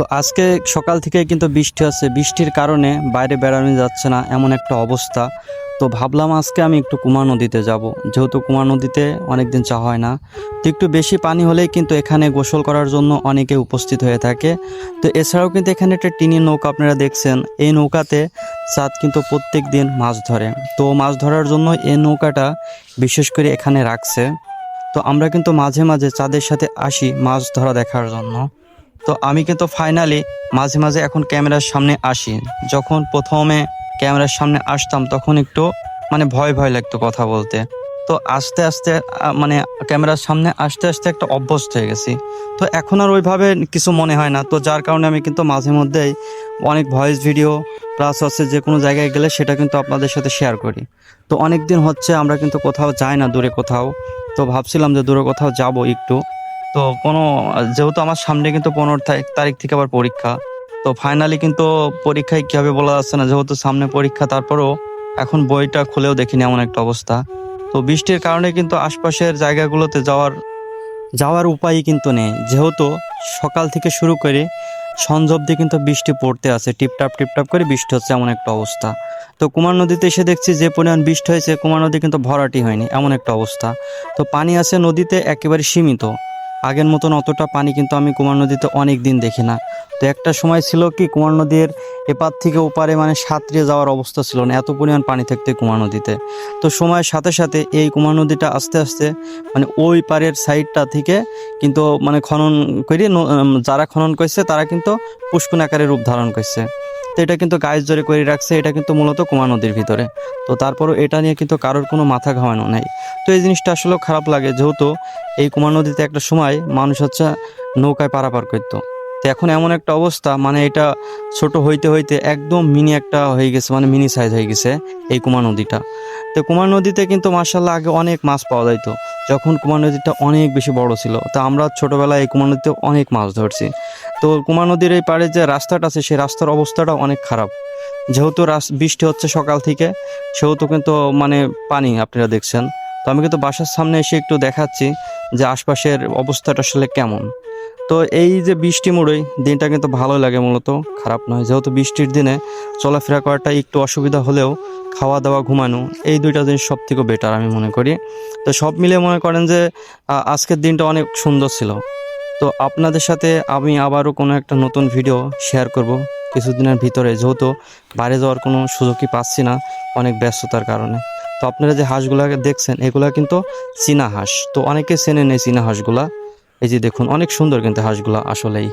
তো আজকে সকাল থেকে কিন্তু বৃষ্টি আছে, বৃষ্টির কারণে বাইরে বেড়ানো যাচ্ছে না এমন একটা অবস্থা। তো ভাবলাম আজকে আমি একটু কুমার নদীতে যাব, যেহেতু কুমার নদীতে অনেক দিন যাওয়া হয় না। তো একটু বেশি পানি হলেই কিন্তু এখানে গোসল করার জন্য অনেকে উপস্থিত হয়ে থাকে। তো এছাড়াও কিন্তু এখানে একটা টিনের নৌকা আপনারা দেখছেন, এই নৌকাতে চাঁদ কিন্তু প্রত্যেক দিন মাছ ধরে। তো মাছ ধরার জন্য এই নৌকাটা বিশেষ করে এখানে রাখছে। তো আমরা কিন্তু মাঝে মাঝে চাঁদের সাথে আসি মাছ ধরা দেখার জন্য। তো আমি কিন্তু ফাইনালি মাঝে মাঝে এখন ক্যামেরার সামনে আসি। যখন প্রথমে ক্যামেরার সামনে আসতাম তখন একটু ভয় ভয় লাগতো কথা বলতে। তো আস্তে আস্তে মানে ক্যামেরার সামনে আসতে আসতে একটা অভ্যস্ত হয়ে গেছি। তো এখন আর ওইভাবে কিছু মনে হয় না। তো যার কারণে আমি কিন্তু মাঝে মধ্যেই অনেক ভয়েস ভিডিও প্লাস হচ্ছে যে কোনো জায়গায় গেলে সেটা কিন্তু আপনাদের সাথে শেয়ার করি। তো অনেক দিন হচ্ছে আমরা কিন্তু কোথাও যাই না, দূরে কোথাও। তো ভাবছিলাম যে দূরে কোথাও যাব একটু। তো যেহেতু আমার সামনে কিন্তু 15 তারিখ থেকে আবার পরীক্ষা। তো ফাইনালি কিন্তু পরীক্ষায় কি হবে বলা যাচ্ছে না, যেহেতু সামনে পরীক্ষা। তারপরও এখন বইটা খুলেও দেখিনি এমন একটা অবস্থা। তো বৃষ্টির কারণে কিন্তু আশপাশের জায়গাগুলোতে যাওয়ার উপায়ই কিন্তু নেই, যেহেতু সকাল থেকে শুরু করে সন্ধ্যা অবধি কিন্তু বৃষ্টি পড়তে আছে, টিপটাপ টিপটাপ করে বৃষ্টি হচ্ছে এমন একটা অবস্থা। তো কুমার নদীতে এসে দেখছি যে পরিমাণ বৃষ্টি হয়েছে, কুমার নদী কিন্তু ভরাটি হয়নি এমন একটা অবস্থা। তো পানি আছে নদীতে একেবারে সীমিত, আগের মতন অতটা পানি কিন্তু আমি কুমার নদীতে অনেক দিন দেখি না। তো একটা সময় ছিল কি কুমার নদীর এপার থেকে ওপারে সাঁতরে যাওয়ার অবস্থা ছিল না, এত পরিমাণ পানি থাকতে কুমার নদীতে। তো সময়ের সাথে সাথে এই কুমার নদীটা আস্তে আস্তে ওই পারের সাইডটা থেকে কিন্তু খনন করে যারা খনন করছে তারা কিন্তু পুষ্কুন আকারে রূপ ধারণ করছে। তো এটা কিন্তু গাছ জোরে করে রাখছে, এটা কিন্তু মূলত কুমার নদীর ভিতরে। তো তারপরও এটা নিয়ে কিন্তু কারোর কোনো মাথা ঘামানো নেই। তো এই জিনিসটা আসলে খারাপ লাগে, যেহেতু এই কুমার নদীতে একটা সময় মানুষ হচ্ছে নৌকায় পারাপার করতো। তো এখন এমন একটা অবস্থা, এটা ছোট হইতে হইতে একদম মিনি একটা হয়ে গেছে, মিনি সাইজ হয়ে গেছে এই কুমার নদীটা। তো কুমার নদীতে কিন্তু মার্শাল্লাহ আগে অনেক মাছ পাওয়া যাইতো, যখন কুমার নদীটা অনেক বেশি বড় ছিল। তো আমরা ছোটোবেলায় এই কুমার নদীতে অনেক মাছ ধরছি। তো কুমার নদীর এই পাড়ে যে রাস্তাটা আছে সেই রাস্তার অবস্থাটা অনেক খারাপ, যেহেতু বৃষ্টি হচ্ছে সকাল থেকে, সেহেতু কিন্তু পানি আপনারা দেখছেন। তো আমি কিন্তু বাসার সামনে এসে একটু দেখাচ্ছি যে আশপাশের অবস্থাটা আসলে কেমন। তো এই যে বৃষ্টি মুড়োই দিনটা কিন্তু ভালো লাগে, মূলত খারাপ নয়, যেহেতু বৃষ্টির দিনে চলাফেরা করাটা একটু অসুবিধা হলেও খাওয়া দাওয়া ঘুমানো এই দুইটা জিনিস সব থেকে বেটার আমি মনে করি। তো সব মিলে মনে করেন যে আজকের দিনটা অনেক সুন্দর ছিল। তো আপনাদের সাথে আমি আবারও কোনো একটা নতুন ভিডিও শেয়ার করব কিছুদিনের ভিতরে, যেহেতু বাইরে যাওয়ার কোনো সুযোগই পাচ্ছি না অনেক ব্যস্ততার কারণে। তো আপনারা যে হাঁসগুলাকে দেখছেন এগুলা কিন্তু চীনা হাঁস। তো অনেকে চেনেন এই চীনা হাঁসগুলা। এই যে দেখুন অনেক সুন্দর কিন্তু হাঁসগুলা আসলেই।